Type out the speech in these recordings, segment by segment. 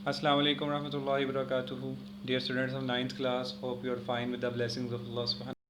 Assalamu alaikum warahmatullahi wabarakatuh. Dear students of ninth class, hope you are fine with the blessings of Allah subhanahu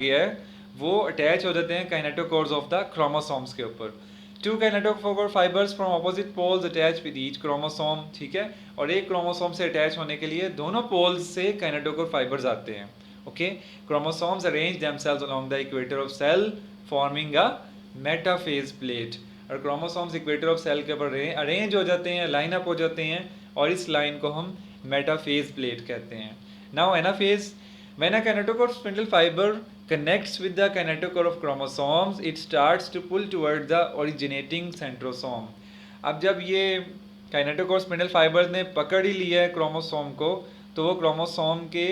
है वो attach हो जाते हैं kinetochores of the chromosomes के ऊपर। Two kinetochore fibres from opposite poles attach with each chromosome, ठीक है, और एक क्रोमोसोम से अटैच होने के लिए दोनों पोल्स से काइनेटोकोर फाइबर्स आते हैं। Okay, chromosomes arrange themselves along the equator of cell forming a metaphase plate. और क्रोमोसोम्स इक्वेटर ऑफ सेल के ऊपर अरेंज हो जाते हैं, लाइन अप हो जाते हैं, और इस लाइन को हम मेटाफेज प्लेट कहते हैं। Now anaphase, when a kinetochore spindle fiber connects with the kinetochore of chromosomes, it starts to pull toward the originating centrosome. अब जब ये काइनेटोकोर स्पिंडल फाइबर ने पकड़ ही लिया है क्रोमोसोम को, तो वो क्रोमोसोम के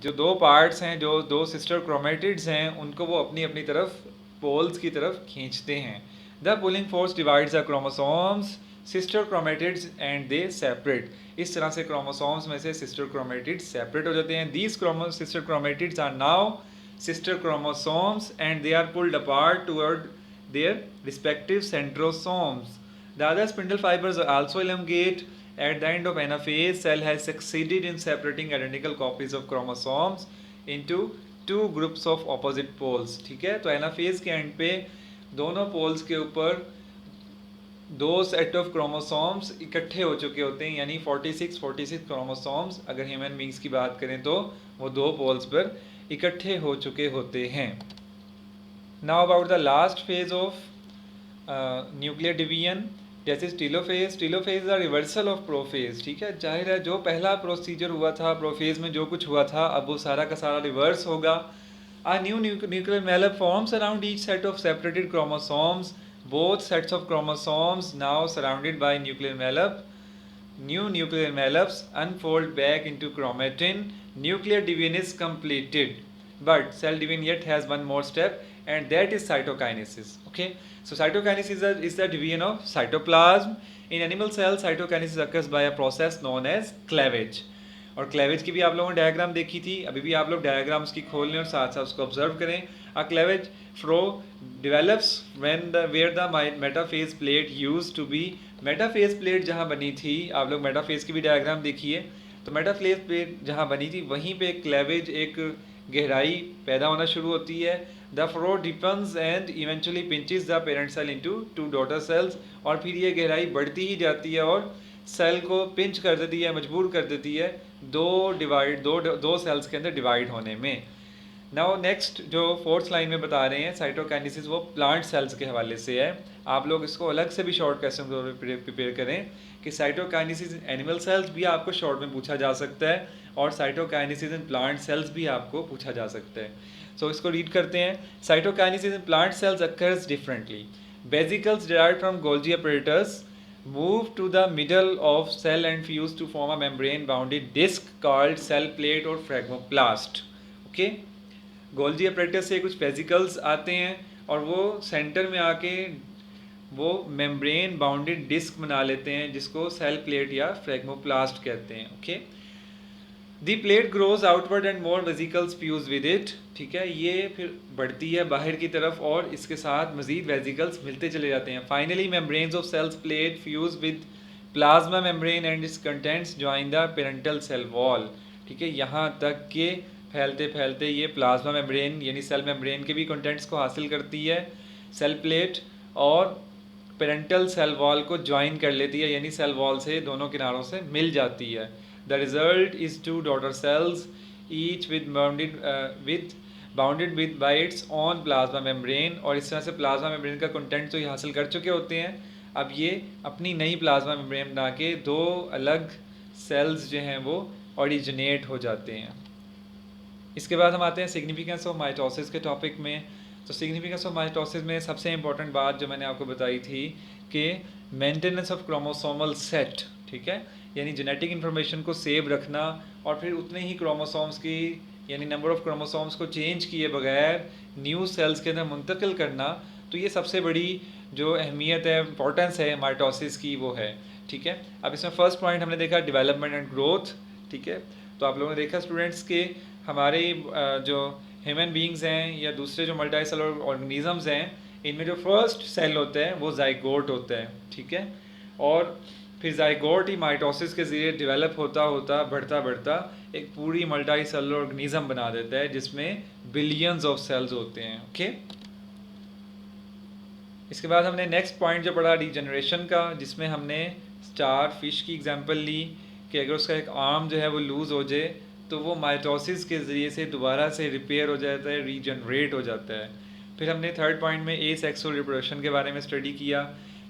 जो दो पार्ट्स हैं, जो दो सिस्टर क्रोमेटिड्स हैं, उनको वो अपनी अपनी तरफ पोल्स की तरफ खींचते हैं। The pulling force divides the chromosomes sister chromatids and they separate. इस तरह से क्रोमोसोम्स में से सिस्टर क्रोमेटिड्स सेपरेट हो जाते हैं। These sister chromatids are now sister chromosomes and they are pulled apart toward their respective centrosomes. The other spindle fibers are also elongate. At the end of anaphase, cell has succeeded in separating identical copies of chromosomes into two groups of opposite poles. ठीक है, तो anaphase के and पे दोनों poles के ऊपर दो set of chromosomes इकट्ठे हो चुके होते हैं, यानी 46 क्रोमोसोम्स अगर ह्यूमन बींग्स की बात करें तो वो दो पोल्स पर इकट्ठे हो चुके होते हैं। Now about the last phase of nuclear division, जैसे telophase. Telophase is the reversal of prophase, ठीक है, जाहिर है जो पहला प्रोसीजर हुआ था, प्रोफेज में जो कुछ हुआ था, अब वो सारा का सारा रिवर्स होगा। A new nuclear envelope forms around each set of separated chromosomes. Both sets of chromosomes now surrounded by nuclear envelope. New nuclear envelopes unfold back into chromatin. Nuclear division is completed, but cell division yet has one more step, and that is cytokinesis. Okay, so cytokinesis is the division of cytoplasm. In animal cells, cytokinesis occurs by a process known as cleavage. और cleavage की भी आप लोगों ने diagram देखी थी, अभी भी आप लोग डायग्राम्स की खोल लें और साथ साथ उसको ऑब्जर्व करें। A cleavage furrow develops when the where the metaphase plate used to be. Metaphase plate जहाँ बनी थी, आप लोग मेटाफेज की भी डायग्राम देखिए, तो मेटाफेज प्लेट जहाँ बनी थी वहीं पे क्लेवेज एक गहराई पैदा होना शुरू होती है। The furrow deepens and eventually pinches the parent cell into two daughter cells, और फिर ये गहराई बढ़ती ही जाती है और सेल को पिंच कर देती है, मजबूर कर देती है दो सेल्स के अंदर डिवाइड होने में। नाउ नेक्स्ट जो फोर्थ लाइन में बता रहे हैं साइटोकाइनेसिस, वो प्लांट सेल्स के हवाले से है। आप लोग इसको अलग से भी शॉर्ट क्वेश्चन प्रिपेयर करें कि साइटोकाइनेसिस इन एनिमल सेल्स भी आपको शॉर्ट में पूछा जा सकता है, और साइटोकाइनेसिस इन प्लांट सेल्स भी आपको पूछा जा सकता है। सो इसको रीड करते हैं। Cytokinesis in plant cells occurs differently. Vesicles derived from Golgi apparatus move to the middle of cell and fuse to form a membrane bounded disc called cell plate or phlegmoplast. Okay, Golgi apparatus से कुछ vesicles आते हैं और वो centre में आके वो membrane bounded disc बना लेते हैं, जिसको सेल प्लेट या फ्रेगमोप्लास्ट कहते हैं। Okay, the plate grows outward and more vesicles fuse with it. ठीक है, ये फिर बढ़ती है बाहर की तरफ और इसके साथ मजीद वेसिकल्स मिलते चले जाते हैं। Finally membranes of cells plate fuse with plasma membrane and its contents join the parental cell wall. ठीक है, यहाँ तक के फैलते फैलते ये प्लाज्मा मेम्ब्रेन यानी सेल मेम्ब्रेन के भी कंटेंट्स को हासिल करती है, सेल प्लेट और पेरेंटल सेल वॉल को ज्वाइन कर लेती है, यानी सेल वॉल से दोनों किनारों से मिल जाती है। The result is two daughter cells each with bounded with by its own plasma membrane. और इस तरह से प्लाज्मा मेम्ब्रेन का कंटेंट तो ये हासिल कर चुके होते हैं, अब ये अपनी नई प्लाज्मा मेम्ब्रेन बना के दो अलग सेल्स जो हैं वो ओरिजिनेट हो जाते हैं। इसके बाद हम आते हैं सिग्निफिकेंस ऑफ माइटोसिस के टॉपिक में। तो सिग्निफिकेंस ऑफ माइटोसिस में सबसे इंपॉर्टेंट बात जो मैंने आपको बताई थी कि मेंटेनेंस ऑफ क्रोमोसोमल सेट, ठीक है, यानी जेनेटिक इन्फॉर्मेशन को सेव रखना और फिर उतने ही क्रोमोसोम्स की यानी नंबर ऑफ क्रोमोसोम्स को चेंज किए बगैर न्यू सेल्स के अंदर मुंतकिल करना। तो ये सबसे बड़ी जो अहमियत है, इंपॉर्टेंस है माइटोसिस की, वो है। ठीक है, अब इसमें फर्स्ट पॉइंट हमने देखा डिवेलपमेंट एंड ग्रोथ। ठीक है, तो आप लोगों ने देखा स्टूडेंट्स के हमारे जो ह्यूमन बींग्स हैं या दूसरे जो मल्टी सेलुलर ऑर्गेनिजम्स हैं, इनमें जो फर्स्ट सेल होता है वो जाइगोट होता है। ठीक है, और फिर जाइगोट ही माइटोसिस के ज़रिए डेवलप होता होता बढ़ता बढ़ता एक पूरी मल्टी सेलुलर ऑर्गेनिज्म बना देता है जिसमें बिलियंस ऑफ सेल्स होते हैं। ओके, इसके बाद हमने नेक्स्ट पॉइंट जो पढ़ा रीजनरेशन का, जिसमें हमने स्टार फिश की एग्जांपल ली कि अगर उसका एक आर्म जो है वो लूज़ हो जाए तो वो माइटोसिस के ज़रिए से दोबारा से रिपेयर हो जाता है, रीजनरेट हो जाता है। फिर हमने थर्ड पॉइंट में ए सेक्सुअल रिप्रोडक्शन के बारे में स्टडी किया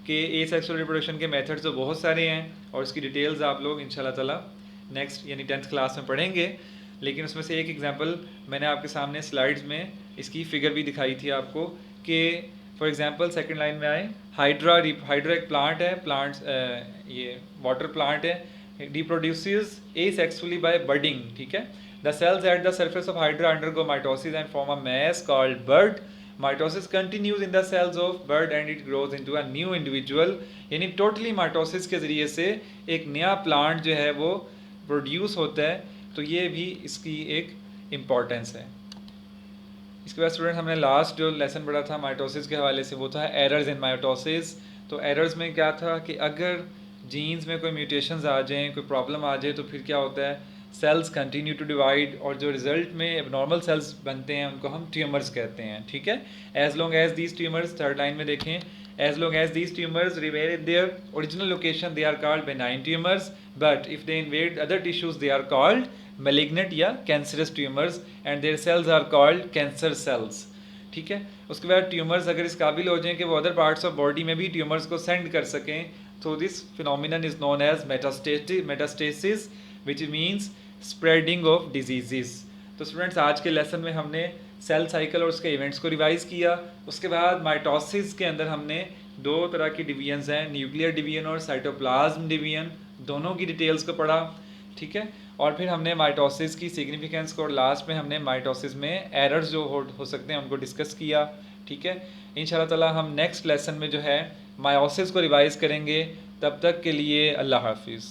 कि ए सेक्सुअल रिप्रोडक्शन के मेथड्स तो बहुत सारे हैं और इसकी डिटेल्स आप लोग इंशाल्लाह ताला नेक्स्ट यानी 10th क्लास में पढ़ेंगे, लेकिन उसमें से एक एग्जांपल मैंने आपके सामने स्लाइड्स में इसकी फिगर भी दिखाई थी आपको कि फॉर एग्जांपल सेकंड लाइन में आए हाइड्रा एक प्लांट है, ये वाटर प्लांट है, reproduces asexually by budding, ठीक है। The cells at the surface of hydra undergo mitosis and form a mass called bud. Mitosis continues in the cells of bud and it grows into a new individual. यानी totally mitosis के ज़रिए से एक नया plant जो है वो produce होता है, तो ये भी इसकी एक इम्पॉर्टेंस है। इसके बाद स्टूडेंट हमने लास्ट जो लेसन पढ़ा था माइटोसिस के हवाले से वो था एरर्स इन माइटोसिस। तो एरर्स में क्या था कि अगर जीन्स में कोई म्यूटेशंस आ जाएं, कोई प्रॉब्लम आ जाए तो फिर क्या होता है, सेल्स कंटिन्यू टू डिवाइड और जो रिजल्ट में एबनॉर्मल सेल्स बनते हैं उनको हम ट्यूमर्स कहते हैं, ठीक है। As long as these tumours, third line में देखें, as long as these tumours remain in their original location they are called benign tumours, but if they invade other tissues they are called malignant या cancerous tumours and their cells are called cancer cells, ठीक है। उसके बाद tumours अगर इस काबिल हो जाएं कि वो अदर पार्ट्स ऑफ बॉडी में भी ट्यूमर्स को सेंड कर सकें, तो this phenomenon is known as metastasis which means spreading of diseases. तो स्टूडेंट्स आज के लेसन में हमने सेल साइकिल और उसके इवेंट्स को रिवाइज किया। उसके बाद माइटोसिस के अंदर हमने दो तरह की डिवीजन्स हैं, न्यूक्लियर डिवीजन और साइटोप्लाज्म डिवीजन, दोनों की डिटेल्स को पढ़ा, ठीक है। और फिर हमने माइटोसिस की सिग्निफिकेंस को और लास्ट में हमने माइटोसिस में एरर्स जो हो सकते हैं उनको डिस्कस किया, ठीक है। इंशाल्लाह ताला हम नेक्स्ट लेसन में जो है मायोसिस को रिवाइज करेंगे। तब तक के लिए अल्लाह हाफिज़।